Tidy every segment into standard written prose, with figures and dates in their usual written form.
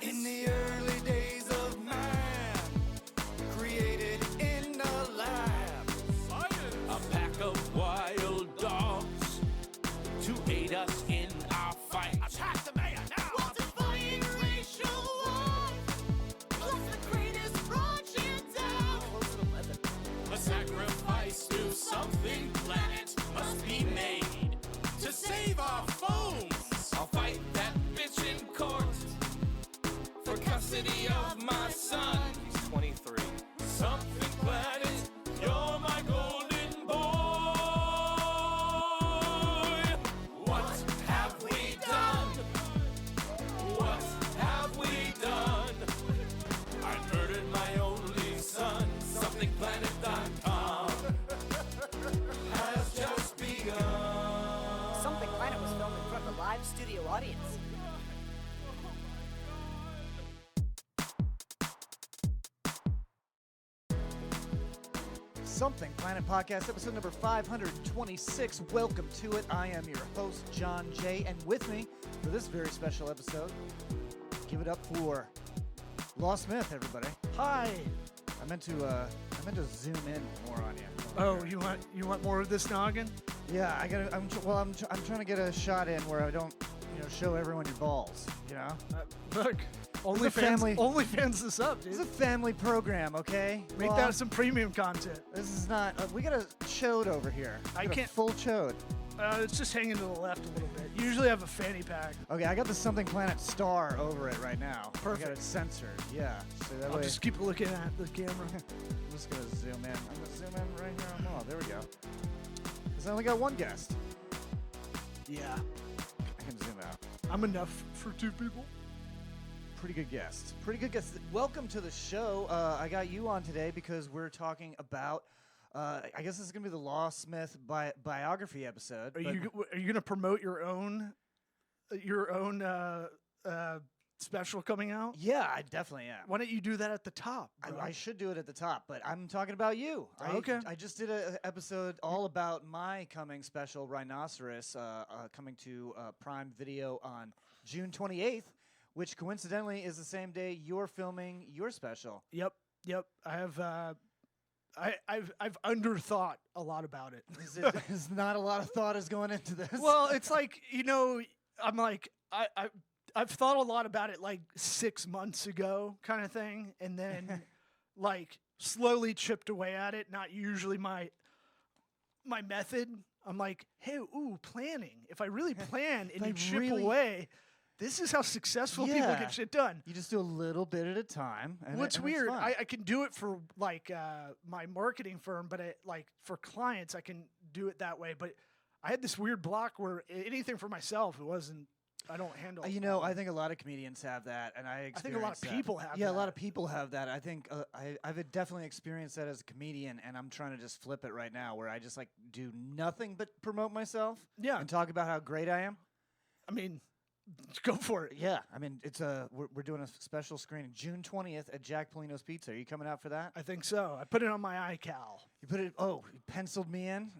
In the early days of man, created in the lab, a pack of wild dogs to aid us in our fight. Attack the mayor now! We'll defy racial wars, plus the greatest project out. A sacrifice to something planet must be made to save our phones. I'll fight that bitch in court for custody of my son. He's 23. Something planet, you're my golden boy. What have we done? What have we done? I murdered my only son. SomethingPlanet.com has just begun. Something Planet was filmed in front of a live studio audience. Something Planet Podcast, episode number 526. Welcome to it. I am your host, John Jay, and with me for this very special episode, give it up for Law Smith, everybody. Hi. I meant to zoom in more on you. Oh, you want more of this noggin? Yeah, I'm trying to get a shot in where I don't, show everyone your balls. Look, OnlyFans this up, dude. This is a family program, okay? Make that some premium content. This is not. We got a chode over here. I can't. Full chode. It's just hanging to the left a little bit. Usually I have a fanny pack. Okay, I got the Something Planet star over it right now. Perfect. I got it censored. Yeah. So that I'll way, just keep looking at the camera. I'm just gonna zoom in. I'm gonna zoom in right here. Oh, there we go. Because I only got one guest. Yeah. I can zoom out. I'm enough for two people. Pretty good guest. Pretty good guest. Welcome to the show. I got you on today because we're talking about. I guess this is gonna be the Law Smith biography episode. Are you gonna promote your own special coming out? Yeah, I definitely am. Why don't you do that at the top? I should do it at the top, but I'm talking about you. Okay. I just did an episode all about my coming special, Rhinoceros, coming to Prime Video on June 28th, which coincidentally is the same day you're filming your special. Yep. I have. I've underthought a lot about it. Is not a lot of thought is going into this. Well, it's like, I'm like, I've thought a lot about it like 6 months ago kind of thing. And then like slowly chipped away at it. Not usually my method. I'm like, hey, planning. If I really plan and you chip away, this is how successful people get shit done. You just do a little bit at a time. What's weird, I can do it for like my marketing firm, but for clients, I can do it that way. But I had this weird block where anything for myself, I don't handle. I think a lot of comedians have that, and I think a lot of people have that. Yeah, a lot of people have that. I think I've definitely experienced that as a comedian, and I'm trying to just flip it right now, where I just like do nothing but promote myself. Yeah. And talk about how great I am. I mean, go for it. Yeah, I mean, we're doing a special screening June 20th at Jack Polino's Pizza. Are you coming out for that? I think so. I put it on my iCal. You put it. Oh, you penciled me in.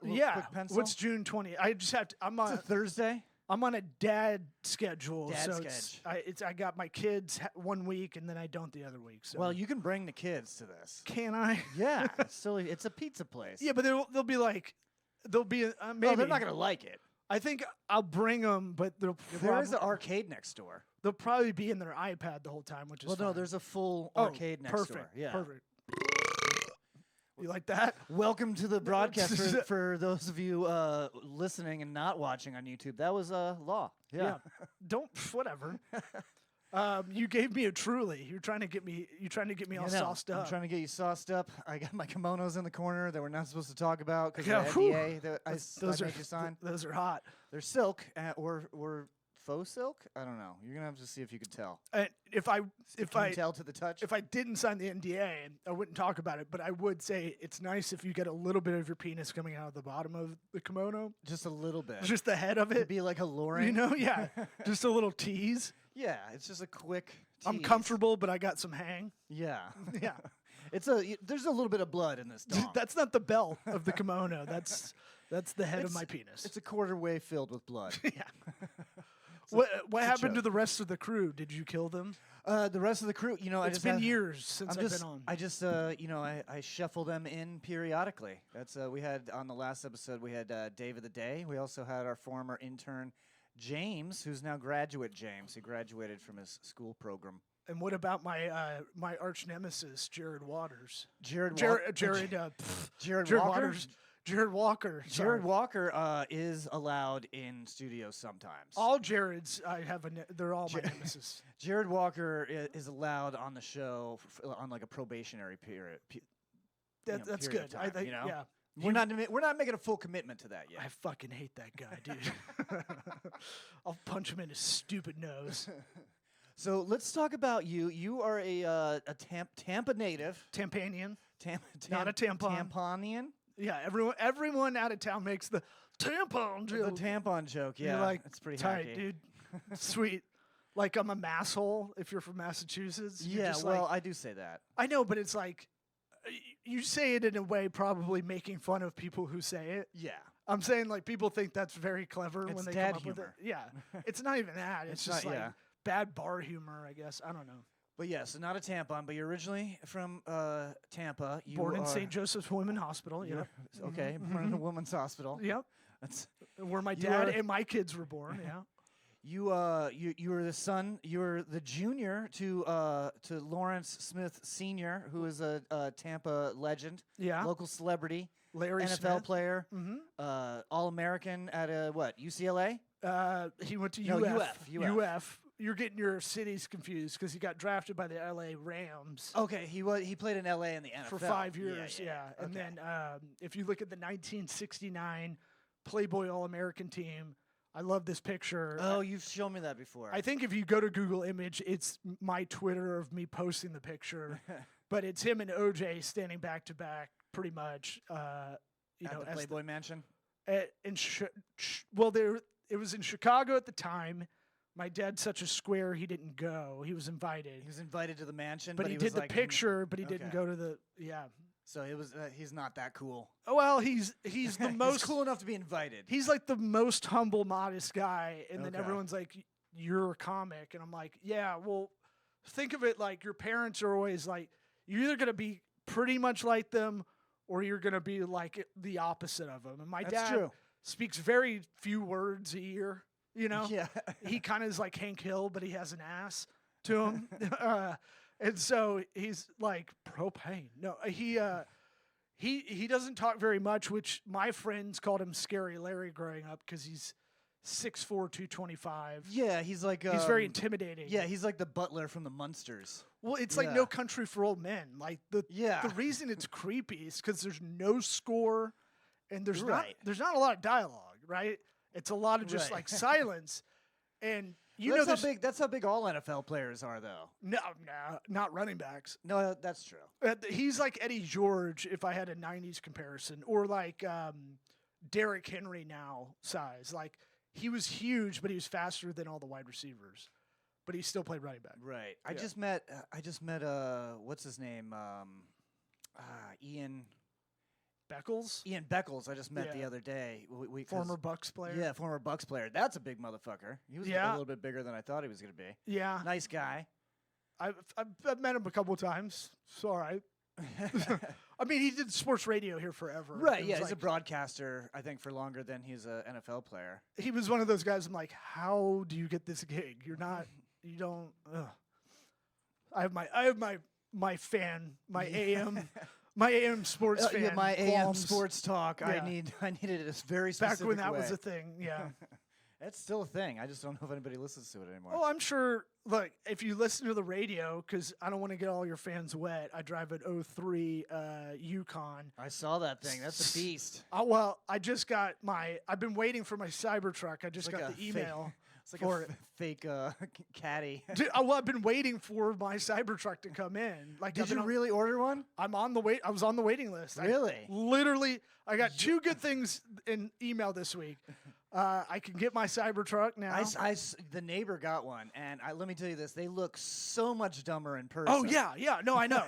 Yeah. Quick pencil. What's June 20th? I just have to. It's a Thursday. I'm on a dad schedule. Dad I got my kids 1 week and then I don't the other week. So. Well, you can bring the kids to this. Can I? Yeah. It's a pizza place. Yeah, but they'll be maybe. Oh, they're not gonna like it. I think I'll bring them, but there is an arcade next door. They'll probably be in their iPad the whole time, which is fine. No, there's a full arcade next door. Perfect. Yeah. Perfect. You like that? Welcome to the broadcast for those of you listening and not watching on YouTube. That was Law. Yeah. Whatever. You gave me a Truly. You're trying to get me all sauced up. I'm trying to get you sauced up. I got my kimonos in the corner that we're not supposed to talk about because Yeah, of the NDA that I made you sign. Those are hot. They're silk or faux silk. I don't know. You're gonna have to see if you can tell. If I tell to the touch. If I didn't sign the NDA, I wouldn't talk about it. But I would say it's nice if you get a little bit of your penis coming out of the bottom of the kimono. Just a little bit. Just the head of it. It'd be like alluring. Yeah. Just a little tease. Yeah, it's just a quick tease. I'm comfortable, but I got some hang. Yeah. Yeah. There's a little bit of blood in this dong. That's not the belt of the kimono. That's the head of my penis. It's a quarter way filled with blood. Yeah. What happened to joke. the rest of the crew? Did you kill them? The rest of the crew, It's been years since I've been on. I just, I shuffle them in periodically. That's we had on the last episode. We had Dave of the Day. We also had our former intern James, who's now graduate James. He graduated from his school program. And what about my my arch nemesis, Jared Waters? Jared Walker. Waters. Jared Walker. Jared Walker is allowed in studio sometimes. All Jareds, I have they're all my nemesis. Jared Walker is allowed on the show on like a probationary period. That's period of good. time, I think, you know? yeah. We're not making a full commitment to that yet. I fucking hate that guy, dude. I'll punch him in his stupid nose. So let's talk about you. You are a Tampa native. Tampanian. Not a tampon. Tamponian. Yeah, everyone out of town makes the tampon joke. The tampon joke, yeah. You're like, it's pretty tight, hacky. dude. Sweet. Like I'm a masshole if you're from Massachusetts. You're Yeah, just well, like, I do say that. I know, but it's like you say it in a way probably making fun of people who say it. Yeah. I'm saying like people think that's very clever It's when they dad come up humor. with it. Yeah, it's not even that. It's just not- like yeah. bad bar humor, I guess. I don't know. But yeah, so not a tampon, but you're originally from Tampa. You Born in are- St. Joseph's Women's Hospital. you're- Yep. Okay, born in a woman's hospital. Yep. That's Where my You dad are- and my kids were born. Yeah. you were the son. You were the junior to Lawrence Smith Sr., who is a Tampa legend, Yeah. local celebrity, Larry NFL Smith. player, Mm-hmm. All-American at UCLA. He went to No, UF. UF. You're getting your cities confused because he got drafted by the LA Rams Okay, he played in LA in the NFL for 5 years. Yeah. And Okay. then if you look at the 1969 Playboy All-American team, I love this picture. Oh, you've shown me that before. I think if you go to Google Image, it's my Twitter of me posting the picture, but it's him and OJ standing back to back, pretty much. At the as Playboy Mansion. it was in Chicago at the time. My dad's such a square, he didn't go. He was invited, He was invited to the mansion, but he was did the like, picture, but he didn't okay. go to the So it was. He's not that cool. Oh, well, he's the He's most cool enough to be invited. He's like the most humble, modest guy, and then Okay. everyone's like, "You're a comic," and I'm like, "Yeah, well, think of it like your parents are always like, you're either gonna be pretty much like them, or you're gonna be like the opposite of them." And my That's dad true. speaks very few words a year. You know, Yeah. he kind of is like Hank Hill, but he has an ass to him, and so he's like propane. No, he doesn't talk very much, which my friends called him Scary Larry growing up because he's 6'4", 225. Yeah, he's like. He's very intimidating. Yeah, he's like the butler from the Munsters. Well, it's like Yeah. No Country for Old Men. Like the reason it's creepy is because there's no score, and there's Right. not a lot of dialogue. Right? It's a lot of just Right. like silence, and That's there's how big. That's how big all NFL players are, though. no, not running backs. No, that's true. He's like Eddie George if I had a '90s comparison, or like Derrick Henry now size. Like he was huge, but he was faster than all the wide receivers, but he still played running back. Right. I Yeah. just met. What's his name? Ian Beckles. I just met the Yeah. other day. We 'cause- Former Bucks player. Yeah, former Bucks player. That's a big motherfucker. He was a Yeah. little bit bigger than I thought he was going to be. Yeah. Nice guy. I've met him a couple times. It's all right. I mean, he did sports radio here forever. Right, It yeah, was he's a like- broadcaster, I think, for longer than he's an NFL player. He was one of those guys. I'm like, how do you get this gig? You don't. Ugh. I have my fan, my AM. My AM sports fan. Yeah, my AM qualms. sports talk. Yeah. I needed it a very Back specific when that way. was a thing, yeah. It's still a thing. I just don't know if anybody listens to it anymore. Oh, I'm sure. Look, if you listen to the radio, because I don't want to get all your fans wet, I drive an 03 Yukon. I saw that thing. That's a beast. Well, I just got I've been waiting for my Cybertruck. I just It's like got a the email. It's like for a fake caddy. Dude, I've been waiting for my Cybertruck to come in. Like, Did you really order one? I'm on the wait. I was on the waiting list. Really? Literally, I got two good things in email this week. I can get my Cybertruck now. The neighbor got one, and let me tell you this: they look so much dumber in person. Oh yeah. No, I know.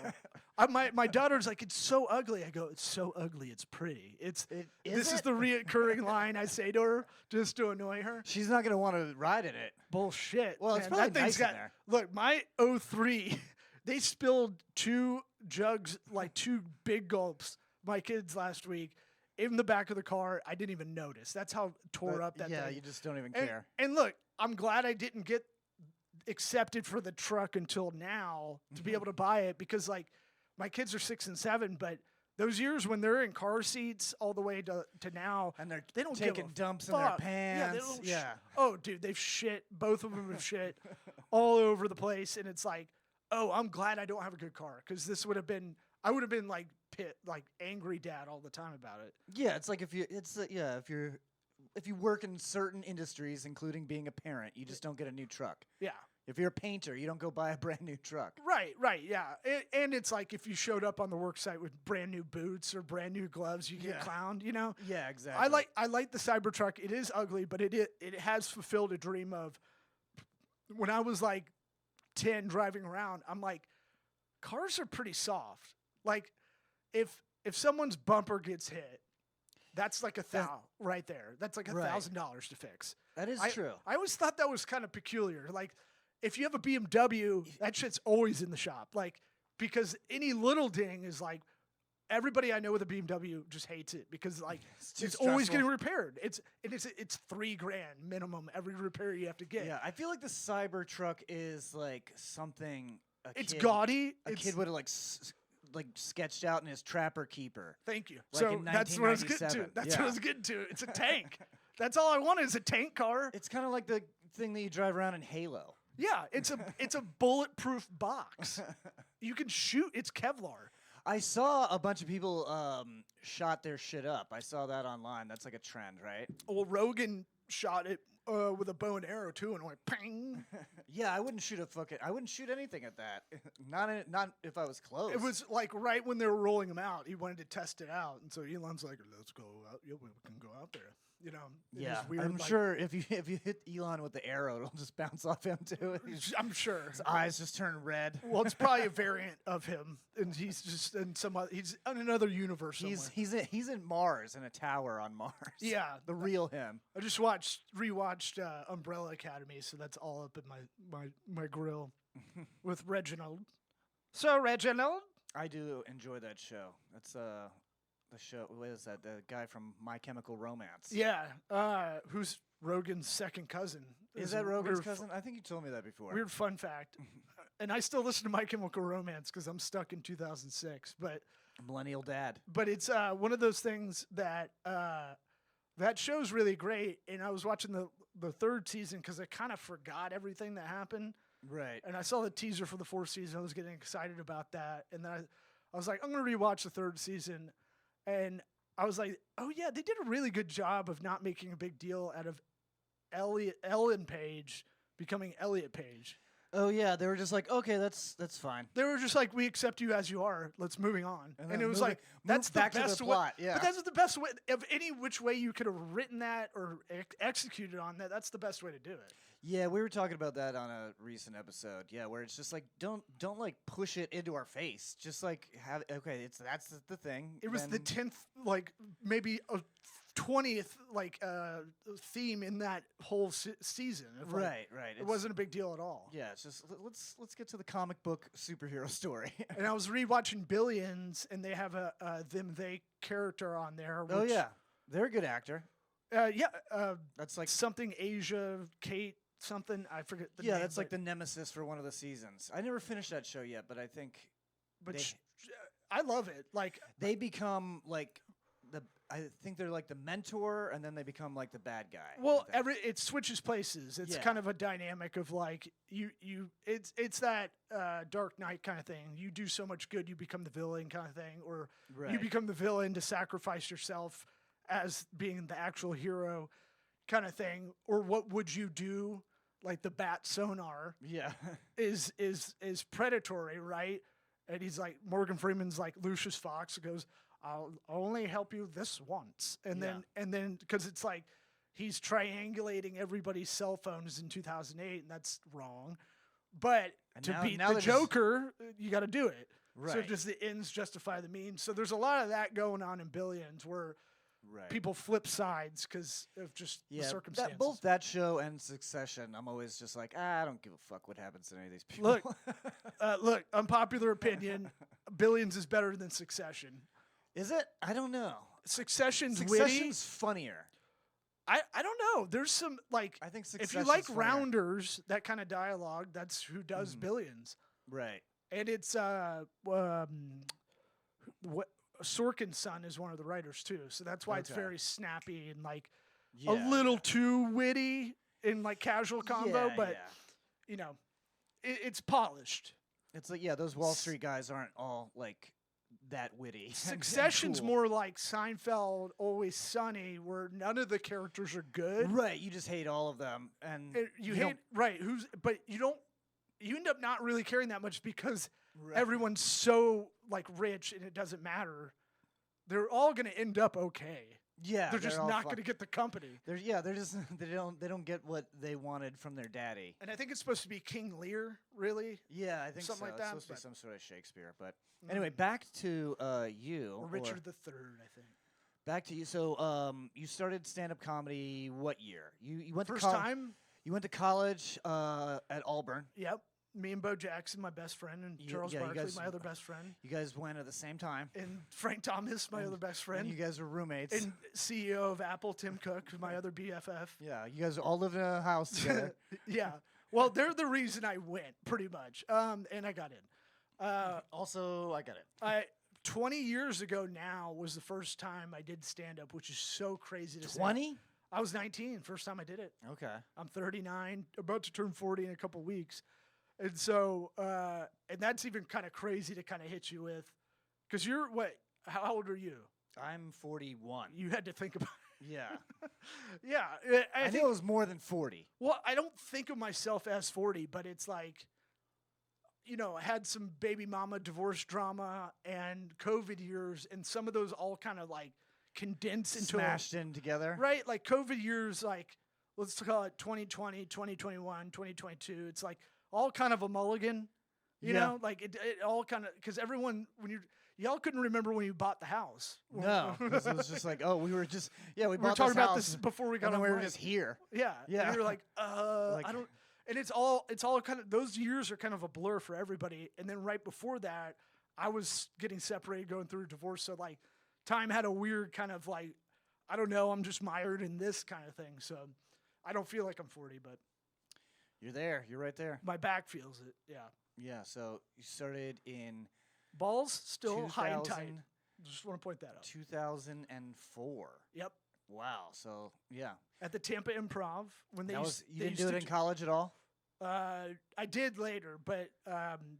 My daughter's like, it's so ugly. I go, it's so ugly, it's pretty. This is the reoccurring line I say to her just to annoy her. She's not gonna want to ride in it. Bullshit. Well, it's man. probably That thing's nice in there. Look, my 03, they spilled 2 jugs, like 2 big gulps, my kids last week, in the back of the car. I didn't even notice. That's how tore up that Yeah, thing. you just don't even And, care. and look, I'm glad I didn't get accepted for the truck until now to be able to buy it, because like my kids are 6 and 7, but those years when they're in car seats all the way to now, And they don't taking give a dumps in their fuck. Yeah, they pants. don't Yeah. oh, dude, they've shit. Both of them have shit all over the place, and it's like, oh, I'm glad I don't have a good car, because this would have been, I would have been like angry dad all the time about it. Yeah, it's like if you work in certain industries, including being a parent, you just don't get a new truck. Yeah. If you're a painter, you don't go buy a brand new truck. Right, yeah. And it's like if you showed up on the work site with brand new boots or brand new gloves, you get Yeah. clowned, you know? Yeah, exactly. I like the Cybertruck. It is ugly, but it has fulfilled a dream of when I was like 10 driving around. I'm like, cars are pretty soft. Like if someone's bumper gets hit, that's like right there. That's like Right. $1,000 to fix. That is true. I always thought that was kind of peculiar. Like, if you have a BMW, that shit's always in the shop. Like, because any little ding is like, everybody I know with a BMW just hates it, because like too it's always stressful. getting repaired. It's $3,000 minimum every repair you have to get. Yeah, I feel like the Cybertruck is like something It's gaudy. A kid would have like sketched out in his Trapper Keeper. Thank you. Like so in that's what I was getting to. 1997. That's what I Yeah. was getting to. It's a tank. That's all I want is a tank car. It's kind of like the thing that you drive around in Halo. Yeah, it's a bulletproof box. You can shoot. It's Kevlar. I saw a bunch of people shot their shit up. I saw that online. That's like a trend, right? Well, Rogan shot it with a bow and arrow too, and it went ping. Yeah, I wouldn't shoot I wouldn't shoot anything at that. Not if I was close. It was like right when they were rolling them out. He wanted to test it out, and so Elon's like, "Let's go out. Yeah, we can go out there." You know? It Yeah, was weird, I'm like- sure if you hit Elon with the arrow, it'll just bounce off him too. I'm sure. His eyes just turn red. Well, it's probably a variant of him, and he's just in he's in another universe somewhere. He's in Mars in a tower on Mars. Yeah, the real him. I just rewatched Umbrella Academy, so that's all up in my grill with Reginald. So Reginald, I do enjoy that show. That's the show. What is that? The guy from My Chemical Romance. yeah, who's Rogan's second cousin? Is a that Rogan's weird cousin? I think you told me that before. Weird fun fact. And I still listen to My Chemical Romance because I'm stuck in 2006. But Millennial dad. it's one of those things that that show's really great. And I was watching the 3rd season because I kind of forgot everything that happened. Right. And I saw the teaser for the 4th season. I was getting excited about that. And then I was like, I'm going to rewatch the 3rd season. And I was like, oh, yeah, they did a really good job of not making a big deal out of Ellen Page becoming Elliot Page. Oh yeah, they were just like, okay, that's fine. They were just like, we accept you as you are. Let's moving on. And And then it was move like, it- that's move the back to the best plot, way. yeah. But that's the best way of any which way you could have written that or executed on that. That's the best way to do it. Yeah, we were talking about that on a recent episode. Yeah, where it's just like don't like push it into our face. Just like have that's the thing. It was the then- 10th, like maybe a 20th, like theme in that whole season. Of, like, right. It wasn't a big deal at all. Yeah, it's just let's get to the comic book superhero story. And I was rewatching Billions, and they have a they character on there. Oh which, yeah, they're a good actor. That's like something Asia Kate something I forget the yeah, name, that's like but- the nemesis for one of the seasons. I never finished that show yet, but I think but they- I love it. Like they become like I think they're like the mentor, and then they become like the bad guy. well, I think. it switches places. It's Yeah. kind of a dynamic of like you it's that Dark Knight kind of thing. You do so much good, you become the villain kind of thing, or you Right. become the villain to sacrifice yourself as being the actual hero kind of thing. Or what would you do? Like the bat sonar yeah. is predatory, right? And he's like Morgan Freeman's like Lucius Fox goes, I'll only help you this once. And then because it's like he's triangulating everybody's cell phones in 2008, and that's wrong. But And to now- beat now the they're just- Joker, you got to do it. So Right. does the ends justify the means? So there's a lot of that going on in Billions where Right. people flip sides because of just the circumstances. both that show and Succession, I'm always just like, I don't give a fuck what happens to any of these people. Look, look, unpopular opinion, Billions is better than Succession. Is it? I don't know. Succession's Succession's funnier. witty. I don't know. There's some, like, I think if you Succession's like funnier. Rounders, that kind of dialogue, that's who does Billions. Right. And it's what Sorkin's son is one of the writers too, so that's why it's Okay. very snappy and like Yeah, a little too witty in like casual combo, but yeah. you know, it's polished. It's like, those Wall Street guys aren't all like that witty. and Succession's cool. more like Seinfeld, Always Sunny, where none of the characters are good. Right. You just hate all of them, and You don't- hate right, but you don't. You end up not really caring that much because Right. everyone's so like rich and it doesn't matter. They're all going to end up okay. Yeah, They're just all not fuck- going to get the company. They're just they don't get what they wanted from their daddy. And I think it's supposed to be King Lear, really, Yeah, I think Something so. like It's that, supposed to be but- some sort of Shakespeare, but anyway, back to you. or Richard III, I think. Back to you. So, you started stand-up comedy what year? You went First to time, You went to college at Auburn. yep. Me and Bo Jackson, my best friend, and Charles yeah, you Barkley, guys- my other best friend, You guys went at the same time. and Frank Thomas, my other best And friend, you guys were roommates. and CEO of Apple, Tim Cook, my other BFF. yeah, you guys all lived in a house together. Yeah. Well, they're the reason I went, pretty much. And I got in. Also, I got it. 20 years ago now was the first time I did stand up, which is so crazy to say. 20? I was 19, first time I did it. Okay. I'm 39, about to turn 40 in a couple weeks. And so, and that's even kind of crazy to kind of hit you with. Because you're, how old are you? I'm 41. You had to think about Yeah. Yeah. I think, knew it was more than 40. well, I don't think of myself as 40, but it's like, you know, I had some baby mama divorce drama and COVID years, and some of those all kind of like condensed into Smashed in together. right? Like COVID years, like let's call it 2020, 2021, 2022. It's like all kind of a mulligan, you Yeah. know, like it all kind of, because everyone, y'all couldn't remember when you bought the house. No, 'cause it was just like, we were just, we We were bought talking this about house, this before we got and then on we were mic. just here. Yeah. Yeah. And you're like, Like- I don't, and it's all kind of, those years are kind of a blur for everybody. And then right before that, I was getting separated, going through a divorce. So like time had a weird kind of like, I don't know, I'm just mired in this kind of thing. So I don't feel like I'm 40, but You're there. You're right there. my back feels it. Yeah. Yeah. So you started in Balls still high and tight. 2000 Just want to point that out. 2004. Yep. Wow. So yeah, At the Tampa Improv when they that used, was you they didn't used do it to in college at all. I did later, but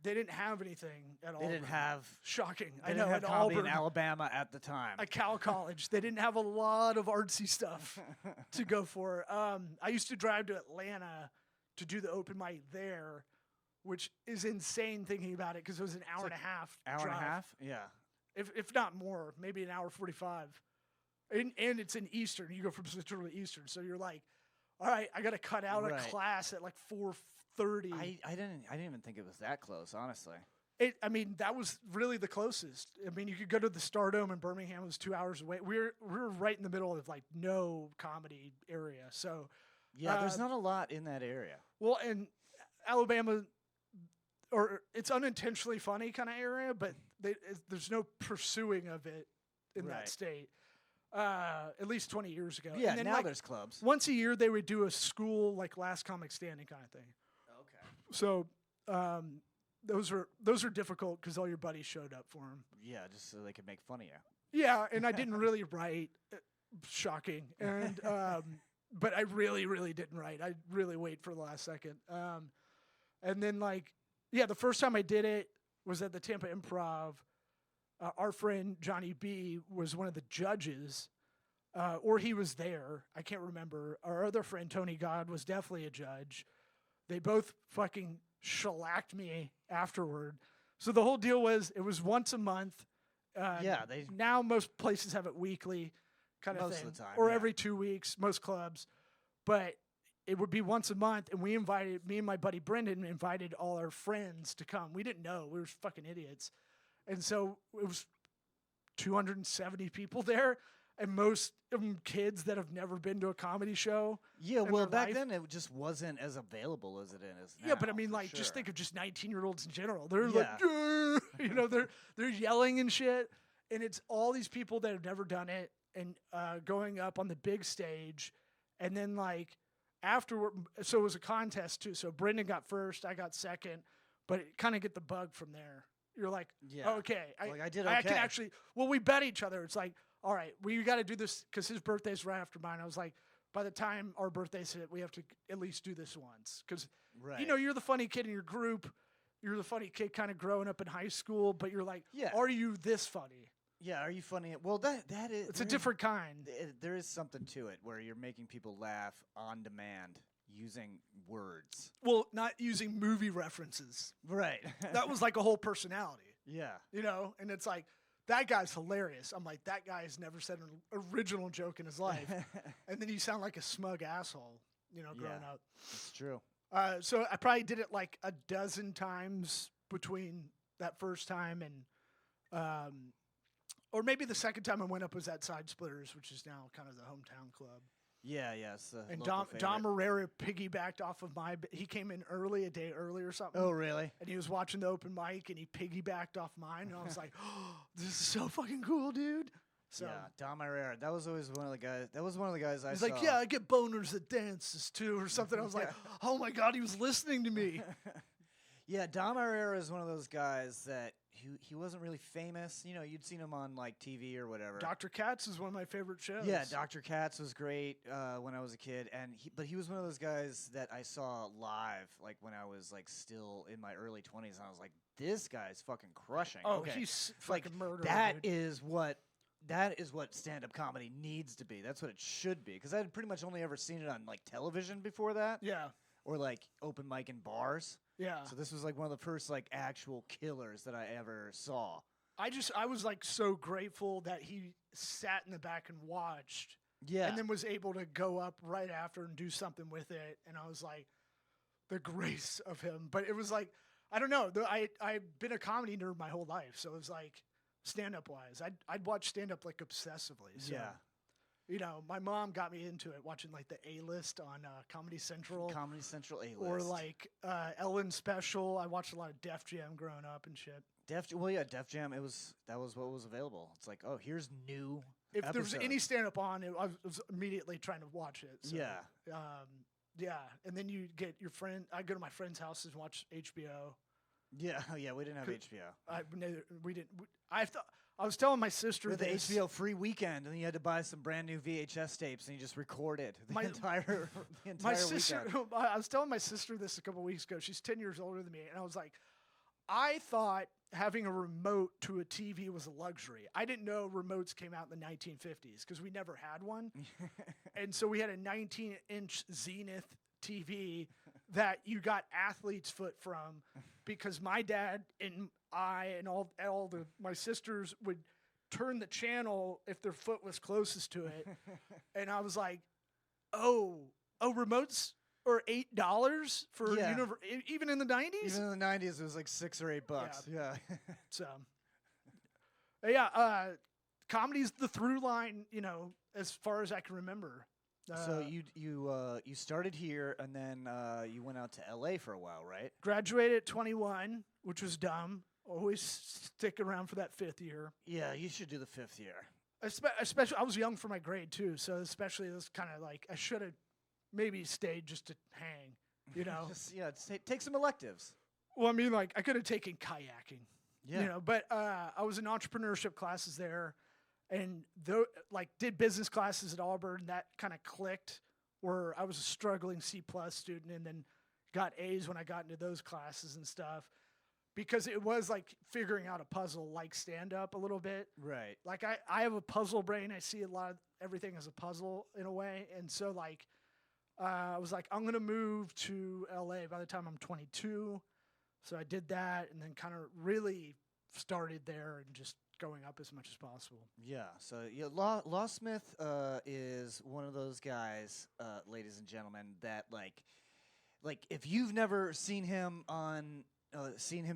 they didn't have anything at all. They didn't have. Shocking. They I didn't know have at comedy Auburn, in Alabama at the time. at Cal College, they didn't have a lot of artsy stuff to go for. I used to drive to Atlanta to do the open mic there, which is insane thinking about it because it was an hour and a half. Hour drive. and a half. Yeah. If not more, maybe an hour 45. And it's in Eastern. You go from Central to Eastern, so you're like, all right, I got to cut out a Right. class at like 4:30. I didn't even think it was that close, honestly. I mean, that was really the closest. I mean, you could go to the Stardome in Birmingham. It was 2 hours away. We're right in the middle of like no comedy area. So, Yeah, there's not a lot in that area. well, and Alabama, or it's unintentionally funny kind of area, but there's no pursuing of it in Right. that state. At least 20 years ago. Yeah, and then, now like, there's clubs. once a year they would do a school like last comic standing kind of thing. Okay. So those are difficult because all your buddies showed up for them. Yeah, just so they could make fun of you. Yeah, and I didn't really write. Shocking. And but I really, really didn't write. I really wait for the last second. And then the first time I did it was at the Tampa Improv. Our friend Johnny B was one of the judges, or he was there. I can't remember. Our other friend Tony God was definitely a judge. They both fucking shellacked me afterward. So the whole deal was it was once a month. Now most places have it weekly, kind of Most thing, of the time, or yeah. every 2 weeks. Most clubs, but it would be once a month, and me and my buddy Brendan invited all our friends to come. We didn't know, we were fucking idiots, And so it was 270 people there, and most of them kids that have never been to a comedy show. Yeah, in well, their back life. then it just wasn't as available as it is now. Yeah, but I mean, for like, just sure. think of just 19-year-olds in general. They're Yeah. like, you know, they're yelling and shit, and it's all these people that have never done it and going up on the big stage, and then like afterward, so it was a contest too. So Brendan got first, I got second, but it kind of get the bug from there. You're like, Yeah. okay, Like, I did I can okay. actually. Well, we bet each other. It's like, all right, we got to do this because his birthday's right after mine. I was like, by the time our birthdays hit, we have to at least do this once because Right. you know you're the funny kid in your group. You're the funny kid kind of growing up in high school, but you're like, Yeah. are you this funny? Yeah, are you funny? Well, that is. It's a different kind. There is something to it where you're making people laugh on demand using words. Well, not using movie references. Right. That was like a whole personality, yeah. you know? And it's like, that guy's hilarious. I'm like, that guy has never said an original joke in his life. And then you sound like a smug asshole, you know, growing Yeah. up. It's true. So I probably did it like a dozen times between that first time and, or maybe the second time I went up was at Side Splitters, which is now kind of the hometown club. Yeah, yes. And Dom Herrera piggybacked off of he came in early, a day early or something. Oh, really? And he was watching the open mic and he piggybacked off mine. And I was like, oh, this is so fucking cool, dude. So Yeah, Dom Herrera. That was always one of the guys. That was one of the guys I he's saw. like, yeah, I get boners at dances too, or something. I was like, oh my God, he was listening to me. Yeah, Dom Herrera is one of those guys that he wasn't really famous. You know, you'd seen him on like TV or whatever. Dr. Katz is one of my favorite shows. Yeah, Dr. Katz was great when I was a kid, but he was one of those guys that I saw live, like when I was like still in my early 20s, and I was like, this guy's fucking crushing. Oh, okay. he's like fucking murderer. that dude. is what stand-up comedy needs to be. That's what it should be, because I had pretty much only ever seen it on like television before that, Yeah. or like open mic in bars. Yeah. So this was like one of the first like actual killers that I ever saw. I was like so grateful that he sat in the back and watched. Yeah. And then was able to go up right after and do something with it. And I was like, the grace of him. But it was like, I don't know. I've been a comedy nerd my whole life. So it was like, stand-up wise, I'd watch stand-up like obsessively. So, Yeah. you know, my mom got me into it, watching like the A-list on Comedy Central. Comedy Central A-list. Or like Ellen Special. I watched a lot of Def Jam growing up and shit. Def Jam. That was what was available. It's like, oh, here's new. If there was episodes. any stand-up on, I was immediately trying to watch it. So, Yeah. yeah, and then you get your friend. I go to my friend's house and watch HBO. Yeah, yeah, we didn't have HBO. We didn't. I was telling my sister With the this. HBO free weekend, and then you had to buy some brand new VHS tapes, and you just recorded the entire My sister. weekend. I was telling my sister this a couple weeks ago. She's 10 years older than me, and I was like, I thought having a remote to a TV was a luxury. I didn't know remotes came out in the 1950s because we never had one, and so we had a 19-inch Zenith TV that you got athlete's foot from, because my dad and I and all my sisters would turn the channel if their foot was closest to it, and I was like, oh, remotes are $8 for Yeah. even in the 90s. Even in the 90s, it was like $6 or $8. Yeah. So, yeah, comedy's the through line, you know, as far as I can remember. So you started here, and then you went out to LA for a while, right? Graduated at 21, which was dumb. Always stick around for that fifth year. Yeah, you should do the 5th year. Especially, I was young for my grade too, so especially it was kind of like I should have maybe stayed just to hang, you know. Take some electives. Well, I mean, like I could have taken kayaking, Yeah. you know, but I was in entrepreneurship classes there, and did business classes at Auburn. That kind of clicked, where I was a struggling C+ student, and then got A's when I got into those classes and stuff, because it was like figuring out a puzzle, like stand up a little bit. Right. Like I have a puzzle brain. I see a lot of everything as a puzzle in a way, and so like I was like, I'm gonna move to LA by the time I'm 22. So I did that, and then kind of really started there and just going up as much as possible. Yeah. So yeah, Law Smith is one of those guys, ladies and gentlemen, that like if you've never seen him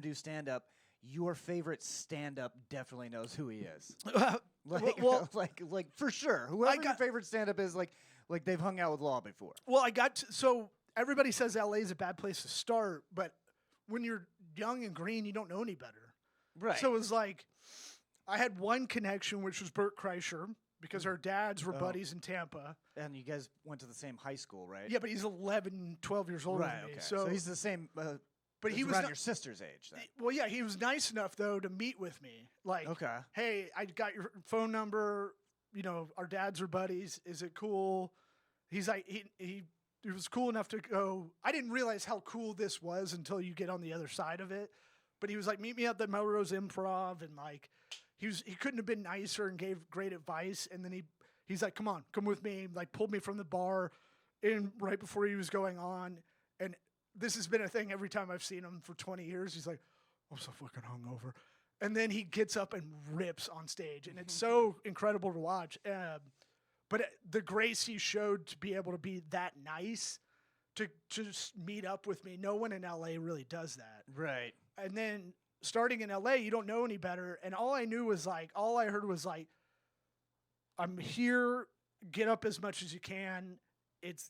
do stand up, your favorite stand-up definitely knows who he is. Well, Like for sure, whoever your favorite stand-up is, like they've hung out with Law before. well, so everybody says LA is a bad place to start, but when you're young and green, you don't know any better. Right. So it was like, I had one connection, which was Bert Kreischer, because our dads were buddies in Tampa. And you guys went to the same high school, right? Yeah, but he's 11, 12 years older Right. than me. Okay. So he's the same. but he was around not- your sister's age. Then. well, yeah, he was nice enough though to meet with me. Like, Okay. hey, I got your phone number. You know, our dads are buddies. Is it cool? He's like, he was cool enough to go. I didn't realize how cool this was until you get on the other side of it. But he was like, meet me at the Melrose Improv, and like, he couldn't have been nicer and gave great advice. And then he's like, come with me. Like, pulled me from the bar in right before he was going on. And this has been a thing every time I've seen him for 20 years. He's like, I'm so fucking hungover. And then he gets up and rips on stage. And it's so incredible to watch. But the grace he showed to be able to be that nice, to just meet up with me. No one in LA really does that. Right. And then starting in LA, you don't know any better. And all I heard was like, I'm here, get up as much as you can.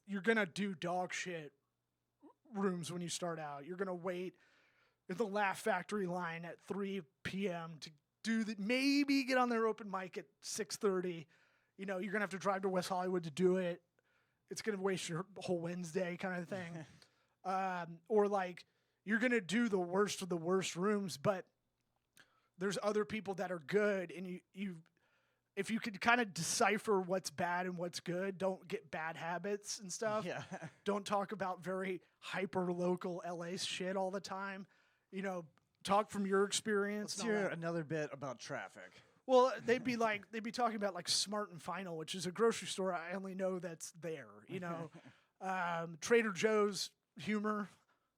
You're going to do dog shit rooms when you start out. You're going to wait in the Laugh Factory line at 3 p.m. to maybe get on their open mic at 6:30. You know, you're going to have to drive to West Hollywood to do it. It's going to waste your whole Wednesday kind of thing. Or like, you're going to do the worst of the worst rooms, but there's other people that are good. And if you could kind of decipher what's bad and what's good, don't get bad habits and stuff. Yeah. Don't talk about very hyper local LA shit all the time. You know, talk from your experience. Let's hear another bit about traffic. Well, they'd be talking about like Smart and Final, which is a grocery store I only know that's there. You know, Trader Joe's humor.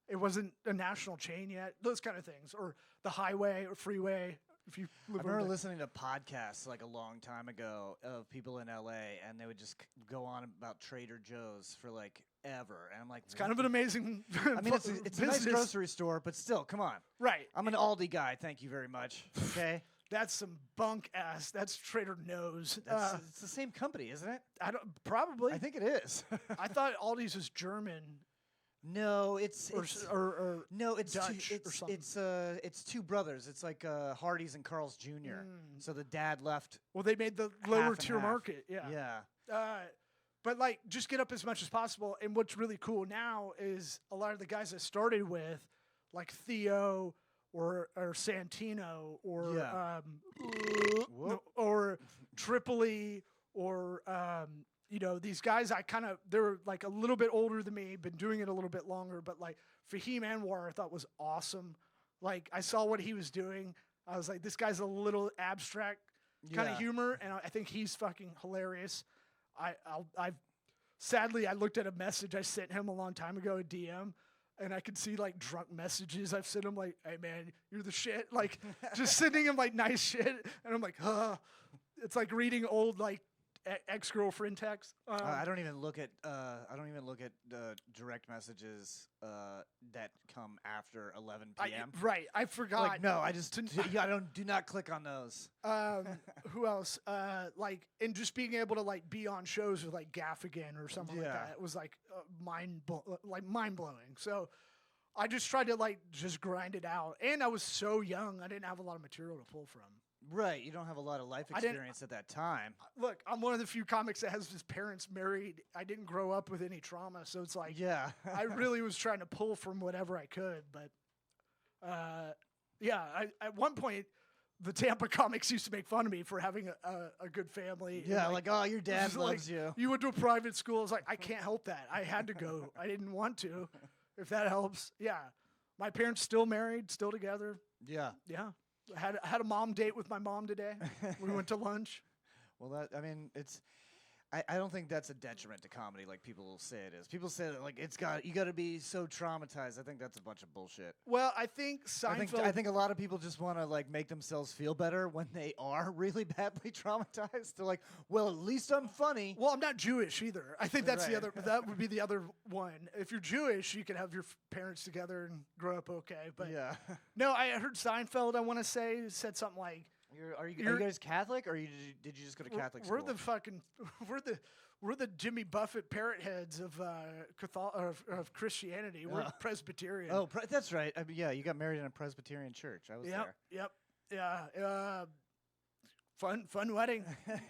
It wasn't a national chain yet. Those kind of things, or the highway or freeway. If you I remember listening to podcasts like a long time ago of people in LA, and they would just go on about Trader Joe's for like ever, and I'm like, it's kind of an amazing. I mean, it's a nice grocery store, but still, come on. Right. I'm an Aldi guy. Thank you very much. Okay. That's some bunk ass. That's Trader Knows. It's the same company, isn't it? Probably. I think it is. I thought Aldi's was German. No, it's no, it's Dutch or something. It's two brothers. It's like Hardee's and Carl's Jr. So the dad left. Well, they made the lower tier market. Yeah. Yeah. But like, just get up as much as possible. And what's really cool now is a lot of the guys I started with, like Theo or Santino or Tripoli or you know, these guys they're like a little bit older than me, been doing it a little bit longer, but like Fahim Anwar I thought was awesome. Like, I saw what he was doing. I was like, this guy's a little abstract kind of humor, and I think he's fucking hilarious. Sadly, I looked at a message I sent him a long time ago, a DM, and I could see like drunk messages I've sent him, like, hey man, you're the shit. Like, just sending him like nice shit. And I'm like, it's like reading old like ex-girlfriend text. I don't even look at direct messages that come after 11 p.m. Right, I forgot. Like, no, I just do not click on those. Who else? Like, and just being able to like be on shows with like Gaffigan or something like that, it was like mind blowing. So I just tried to like just grind it out, and I was so young, I didn't have a lot of material to pull from. Right, you don't have a lot of life experience at that time. Look, I'm one of the few comics that has his parents married. I didn't grow up with any trauma, so it's like, I really was trying to pull from whatever I could. But at one point, the Tampa comics used to make fun of me for having a good family. Yeah, like, oh, your dad loves you. You went to a private school. I was like, I can't help that. I had to go. I didn't want to. If that helps, yeah. My parents still married, still together. Yeah. Yeah. I had a mom date with my mom today. We went to lunch. Well, I don't think that's a detriment to comedy like people say it is. People say that like you got to be so traumatized. I think that's a bunch of bullshit. Well, I think Seinfeld. I think a lot of people just want to like make themselves feel better when they are really badly traumatized. They're like, well, at least I'm funny. Well, I'm not Jewish either. I think that's the Right. other. That would be the other one. If you're Jewish, you can have your parents together and grow up okay. But Yeah. no, I heard Seinfeld. I want to say said something like, Are you guys Catholic, or did you just go to Catholic we're school? the fucking we're the Jimmy Buffett parrot heads of of Christianity. We're Presbyterian. Oh, that's right. I mean, yeah, you got married in a Presbyterian church. I was there. Yep. Yeah. Fun wedding.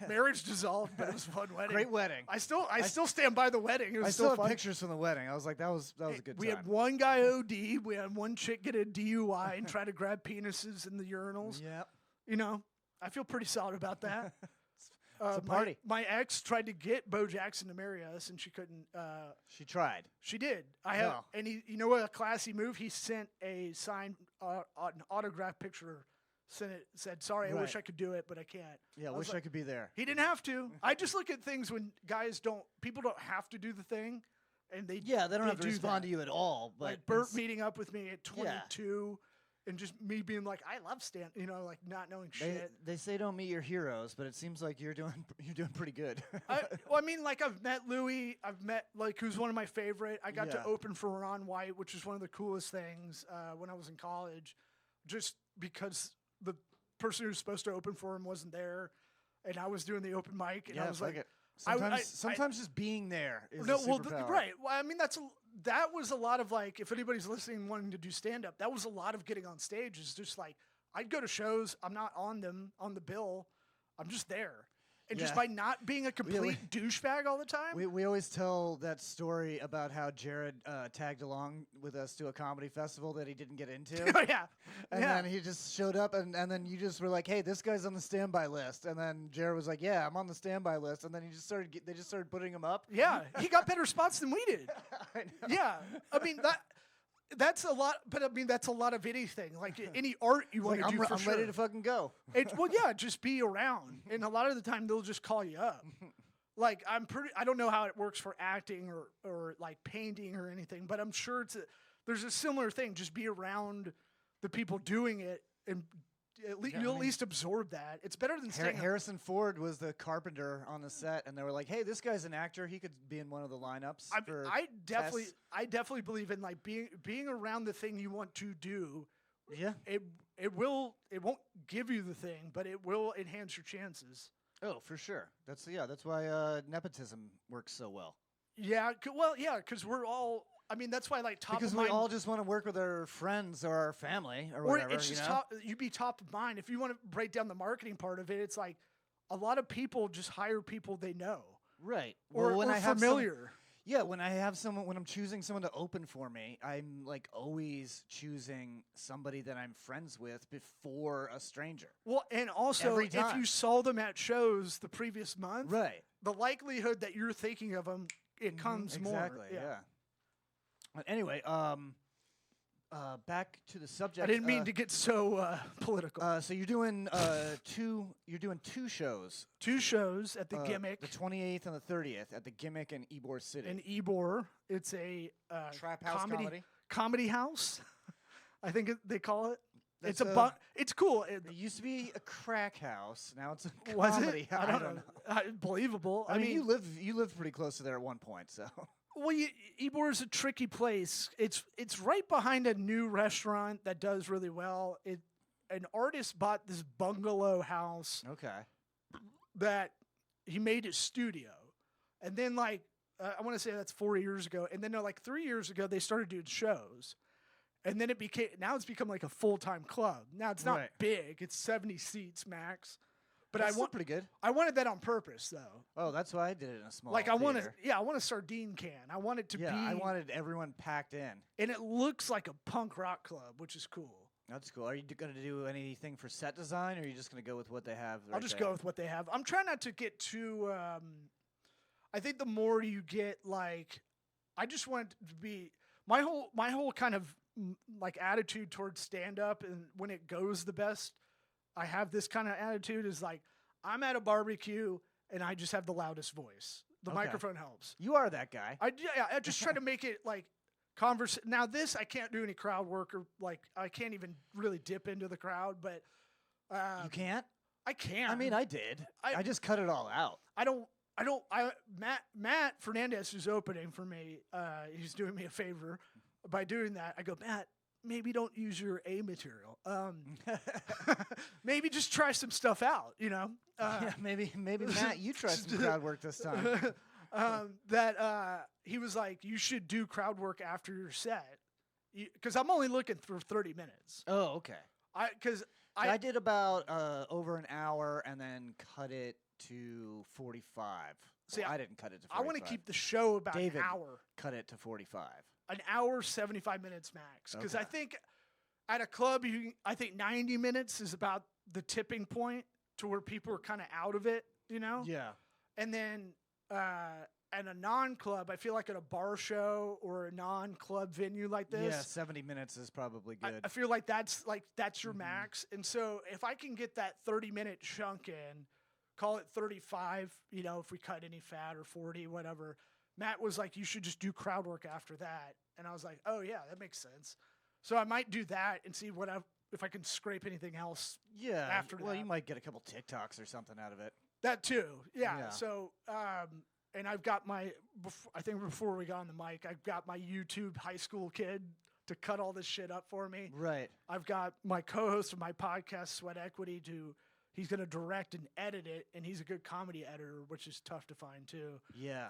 Marriage dissolved, but it was a fun wedding. Great wedding. I still stand by the wedding. It was I still have fun. pictures from the wedding. I was like, that was a good We time. had one guy OD. We had one chick get a DUI and try to grab penises in the urinals. Yep. You know, I feel pretty solid about that. It's a party. My ex tried to get Bo Jackson to marry us, and she couldn't. She tried. She did. I have, Oh. and you know what? A classy move. He sent a signed, an autograph picture. Said, sorry, I wish Right. I could do it, but I can't. Yeah, was wish I like- could be there. He didn't have to. I just look at things when people don't have to do the thing, and they Yeah, they don't have to do respond that. to you at all. But Like Bert it's- meeting up with me at 22, and just me being like, I love like not knowing shit. they say don't meet your heroes, but it seems like you're doing pretty good. I mean, like I've met Louis. I've met like who's one of my favorite. I got to Yeah. open for Ron White, which is one of the coolest things when I was in college, just because the person who's supposed to open for him wasn't there, and I was doing the open mic, and I was fuck like, it. I- Sometimes just being there is no, a well, superpower. right. Well, I mean, that was a lot of like, if anybody's listening wanting to do stand up, that was a lot of getting on stage. Is just like I'd go to shows, I'm not on the bill, I'm just there. And just Yeah. by not being a complete douchebag all the time. We always tell that story about how Jared tagged along with us to a comedy festival that he didn't get into. Oh, yeah. And yeah. then he just showed up, and then you just were like, "Hey, this guy's on the standby list." And then Jared was like, "Yeah, I'm on the standby list." And then they just started putting him up. Yeah, he got better spots than we did. I know. Yeah, I mean that's a lot, but I mean that's a lot of anything. Like any art you want Like, to do for I'm sure. ready to fucking go. Well, yeah, just be around, and a lot of the time they'll just call you up. Like I don't know how it works for acting or like painting or anything, but I'm sure there's a similar thing. Just be around the people doing it, and you'll at least absorb that. It's better than staying. Harrison Ford was the carpenter on the set, and they were like, "Hey, this guy's an actor. He could be in one of the lineups." for I definitely tests." believe in like being around the thing you want to do. Yeah. It won't give you the thing, but it will enhance your chances. Oh, for sure. That's why nepotism works so well. Yeah, because we're all. I mean, that's why like top Because of we mind. all just want to work with our friends or our family or or whatever. it's just you know? you be top of mind. If you want to break down the marketing part of it, it's like a lot of people just hire people they know Right. or, Well, when or I have familiar. when I'm choosing someone to open for me, I'm like always choosing somebody that I'm friends with before a stranger. Well, and also Every if time. you saw them at shows the previous month, Right. the likelihood that you're thinking of them, it comes Exactly. more. Yeah. But anyway, back to the subject. I didn't mean to get so political. So you're doing two shows. 2 shows at the Gimmick The 28th and the 30th at the Gimmick in Ybor City. in Ybor. It's a Trap house comedy house. I think they call it. That's It's cool. It used to be a crack house. Now it's a Was comedy it? house. I don't know. Believable. I mean, you lived pretty close to there at one point, so. Well, Ybor is a tricky place. It's right behind a new restaurant that does really well. An artist bought this bungalow house Okay. that he made his studio, and then like I want to say that's 4 years ago, and then like 3 years ago they started doing shows, and then it's become like a full-time club. Now it's not Right. big; it's 70 seats max. But That's still pretty good. I wanted that on purpose though. Oh, that's why I did it in a small. Like I want theater. a sardine can. I want it to be. I wanted everyone packed in. And it looks like a punk rock club, which is cool. That's cool. Are you going to do anything for set design, or are you just going to go with what they have? I'll just go with what they have. I'm trying not to get too. I think the more you get, like, I just want it to be my whole kind of like attitude towards stand up, and when it goes the best, I have this kind of attitude is like I'm at a barbecue and I just have the loudest voice. The Okay. microphone helps. You are that guy. I just try to make it like Now this I can't do any crowd work or like I can't even really dip into the crowd, but You can't? I can. I mean, I did. I- I just cut it all out. Matt Fernandez, who's opening for me, he's doing me a favor by doing that. I go, Matt, maybe don't use your A material. Maybe just try some stuff out, you know? Yeah, maybe Matt, you try some crowd work this time. He was like, you should do crowd work after your set. Because I'm only looking for 30 minutes. Oh, okay. I I did about over an hour and then cut it to 45. See, Well, I didn't cut it to 45. I want to keep the show about David an hour. cut it to 45. An hour, 75 minutes max. Because I Okay. think at a club, I think 90 minutes is about the tipping point to where people are kind of out of it, you know? Yeah. And then at a non-club, I feel like at a bar show or a non-club venue like this, Yeah, 70 minutes is probably good. I feel like that's your max. And so if I can get that 30-minute chunk in, call it 35, you know, if we cut any fat or 40, whatever. Matt was like, you should just do crowd work after that. And I was like, oh yeah, that makes sense. So I might do that and see if I can scrape anything else. Yeah. after well, that. you might get a couple TikToks or something out of it. That too, yeah. Yeah. So, and I've got I think before we got on the mic, I've got my YouTube high school kid to cut all this shit up for me. Right. I've got my co-host of my podcast, Sweat Equity, he's going to direct and edit it, and he's a good comedy editor, which is tough to find too. Yeah.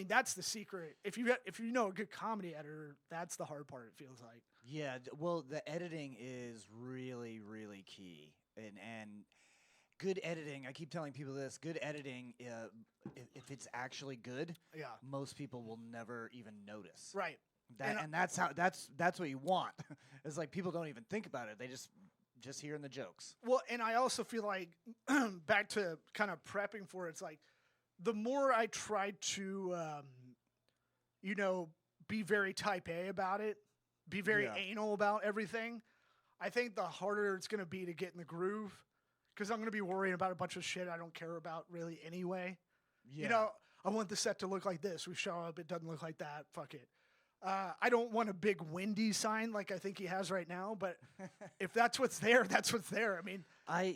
That's the secret. If you know a good comedy editor, that's the hard part. It feels like. Yeah. Well, the editing is really, really key, and good editing. I keep telling people this: good editing, if it's actually good, Yeah. most people will never even notice. Right. And that's what you want. It's like people don't even think about it; they just hearing the jokes. Well, and I also feel like back to kind of prepping for it, it's like the more I try to, be very type A about it, be very Yeah. anal about everything, I think the harder it's going to be to get in the groove because I'm going to be worrying about a bunch of shit I don't care about really anyway. Yeah. You know, I want the set to look like this. We show up, it doesn't look like that. Fuck it. I don't want a big windy sign like I think he has right now, but if that's what's there, that's what's there. I mean, I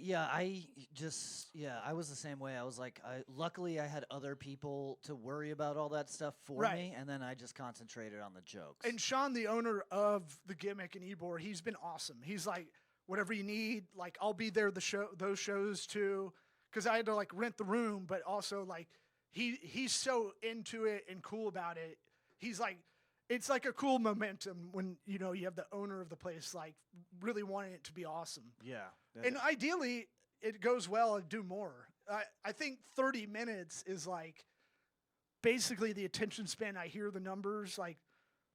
was the same way. I was like, luckily I had other people to worry about all that stuff for Right. me, and then I just concentrated on the jokes. and Sean, the owner of the Gimmick and Ebor, he's been awesome. He's like, whatever you need, like I'll be there those shows too, because I had to like rent the room, but also like he's so into it and cool about it. He's like, it's like a cool momentum when you have the owner of the place like really wanting it to be awesome. yeah. And ideally, it goes well and do more. I think 30 minutes is like basically the attention span. I hear the numbers like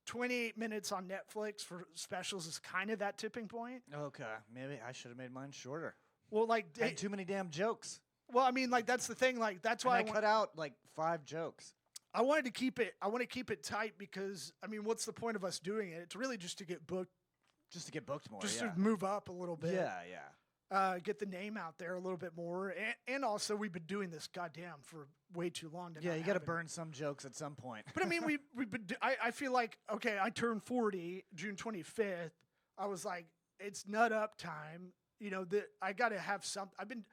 28 minutes on Netflix for specials is kind of that tipping point. Okay, maybe I should have made mine shorter. Well, like, I had too many damn jokes. well, I mean, like that's the thing. Like that's why And I cut out like 5 jokes. I wanted to keep it. I want to keep it tight because I mean, what's the point of us doing it? It's really just to get booked, Just to get booked more. just yeah. to move up a little bit. Yeah, yeah. Get the name out there a little bit more, and also we've been doing this goddamn for way too long. Yeah, you got to burn some jokes at some point. But I mean, we've been. I feel like okay. I turned 40 June 25th. I was like, it's nut up time. I got to have something.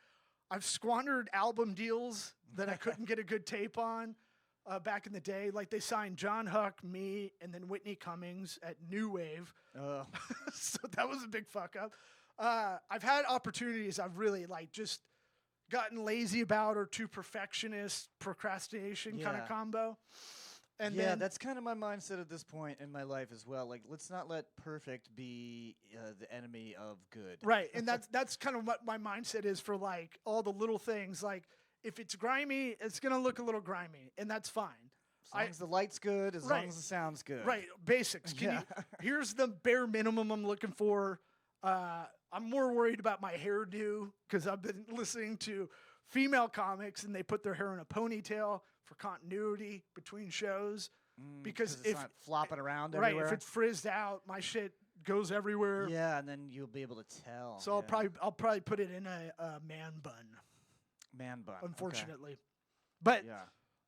I've squandered album deals that I couldn't get a good tape on back in the day. Like they signed John Huck, me, and then Whitney Cummings at New Wave. So that was a big fuck up. I've had opportunities I've really like just gotten lazy about or too perfectionist, procrastination kind Yeah. of combo. And yeah, then that's kind of my mindset at this point in my life as well. Like, let's not let perfect be the enemy of good. right, and that's kind of what my mindset is for like all the little things. Like if it's grimy, it's gonna look a little grimy, and that's fine. As long as the light's good, as Right. long as the sound's good. Right, basics. Yeah. Here's the bare minimum I'm looking for. I'm more worried about my hairdo because I've been listening to female comics and they put their hair in a ponytail for continuity between shows. Because it's if not flopping around right, everywhere. if it's frizzed out, my shit goes everywhere. Yeah, and then you'll be able to tell. So yeah. I'll probably put it in a man bun. Man bun. okay. unfortunately. But Yeah.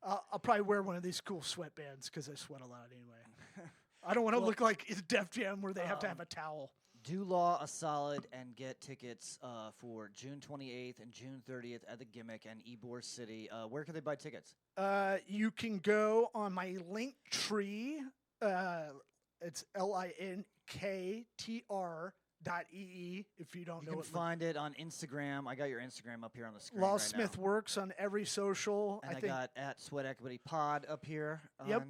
I'll probably wear one of these cool sweatbands because I sweat a lot anyway. I don't want to look like it's Def Jam where they have to have a towel. Do Law a solid and get tickets for June 28th and June 30th at the Gimmick and Ybor City. Where can they buy tickets? You can go on my link tree. It's linktr.ee if you don't You know can what find it on Instagram. I got your Instagram up here on the screen. Law right Smith now. works on every social. And I, think got at Sweat Equity Pod up here Yep.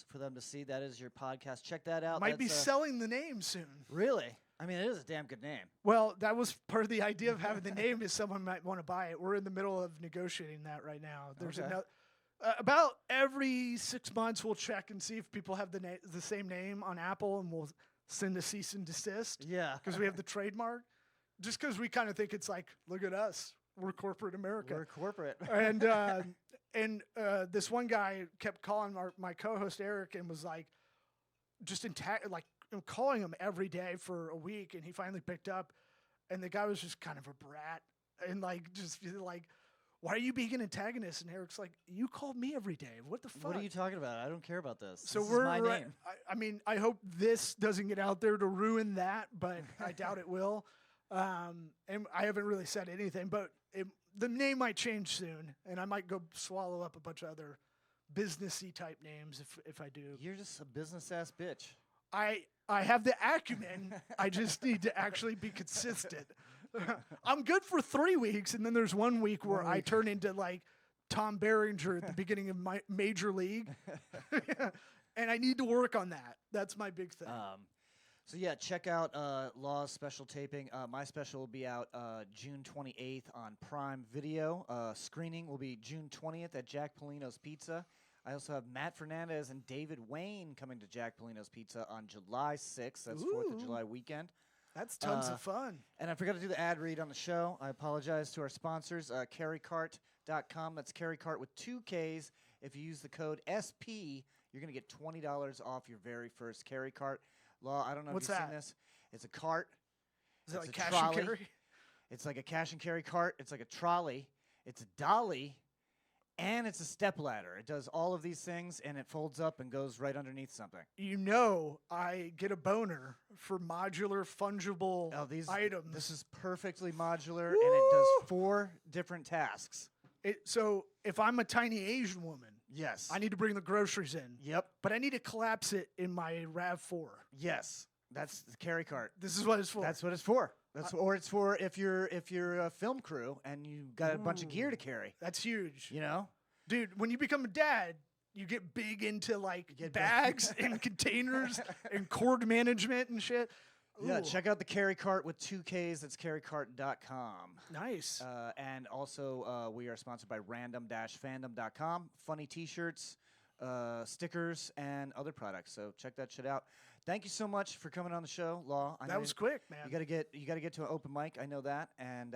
for them to see. That is your podcast. Check that out. might be That's, selling the name soon. Really? I mean, it is a damn good name. Well, that was part of the idea of having the name is someone might want to buy it. We're in the middle of negotiating that right now. There's Okay. another. About every 6 months, we'll check and see if people have the same name on Apple, and we'll send a cease and desist Yeah. because we have the trademark. Just because we kind of think it's like, look at us, we're corporate America. We're corporate. and this one guy kept calling my co-host Eric and was like, just I'm calling him every day for a week, and he finally picked up, and the guy was just kind of a brat and just like, why are you being an antagonist? And Eric's like, you called me every day. What the fuck? What are you talking about? I don't care about this. So this we're is my name. I mean, I hope this doesn't get out there to ruin that, but I doubt it will. And I haven't really said anything, but the name might change soon, and I might go swallow up a bunch of other businessy type names if I do. You're just a business ass bitch. I have the acumen. I just need to actually be consistent. I'm good for 3 weeks, and then there's 1 week where I turn into like Tom Berenger at the beginning of my major league, and I need to work on that. That's my big thing. So yeah, check out Law's special taping. My special will be out June 28th on Prime Video. Screening will be June 20th at Jack Polino's Pizza. I also have Matt Fernandez and David Wayne coming to Jack Polino's Pizza on July 6th. That's 4th of July weekend. That's tons of fun. And I forgot to do the ad read on the show. I apologize to our sponsors, carrycart.com. That's carrycart with 2 Ks. If you use the code SP, you're going to get $20 off your very first carry cart. Law, I don't know What's if you've that? seen this. It's a cart. Is it It's like a cash trolley. and carry? It's like a cash and carry cart. It's like a trolley. It's a dolly. And it's a stepladder. It does all of these things, and it folds up and goes right underneath something. You know, I get a boner for modular, fungible items. This is perfectly modular, and it does 4 different tasks. So if I'm a tiny Asian woman, Yes. I need to bring the groceries in. Yep. But I need to collapse it in my RAV4. Yes. That's the carry cart. This is what it's for. That's what it's for. Or it's for if you're a film crew and you got a bunch of gear to carry. That's huge. You know? Dude, when you become a dad, you get big into bags and containers and cord management and shit. Yeah, Ooh. check out the carry cart with 2 Ks. That's carrycart.com. Nice. And also, we are sponsored by random-fandom.com. Funny T-shirts, stickers, and other products. So check that shit out. Thank you so much for coming on the show, Law. That was quick, man. You gotta get to an open mic. I know that, and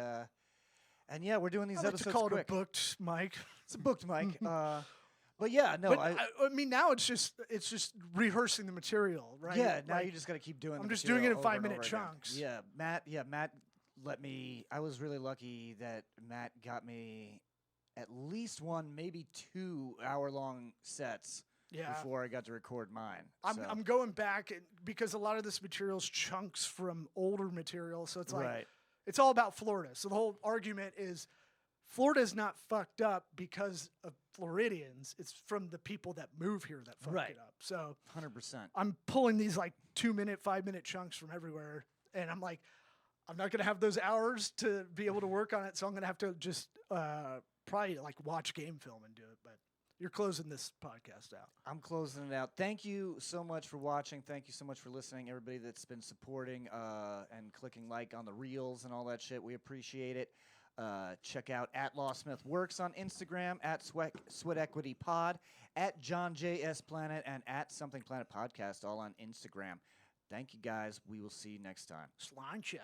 yeah, we're doing these I like episodes to call quick. it a booked mic. It's a booked mic. But yeah, no, But I mean, now it's just rehearsing the material, right? yeah. Now Like, you just got to keep doing. I'm the just doing it in material over and 5-minute over again. chunks. Yeah, Matt let me. I was really lucky that Matt got me at least 1, maybe 2 hour-long sets before I got to record mine. I'm going back because a lot of this material's chunks from older material, so it's like Right. it's all about Florida. So the whole argument is Florida's not fucked up because of Floridians. It's from the people that move here that fuck it up. So 100%. I'm pulling these 2-minute, 5-minute chunks from everywhere, and I'm like, I'm not gonna have those hours to be able to work on it, so I'm gonna have to just probably watch game film and do it. But you're closing this podcast out. I'm closing it out. Thank you so much for watching. Thank you so much for listening. Everybody that's been supporting and clicking like on the reels and all that shit. We appreciate it. Check out at Law Smith Works on Instagram, at Sweat Equity Pod, at John J.S. Planet, and at Something Planet Podcast, all on Instagram. Thank you, guys. We will see you next time. Slancha.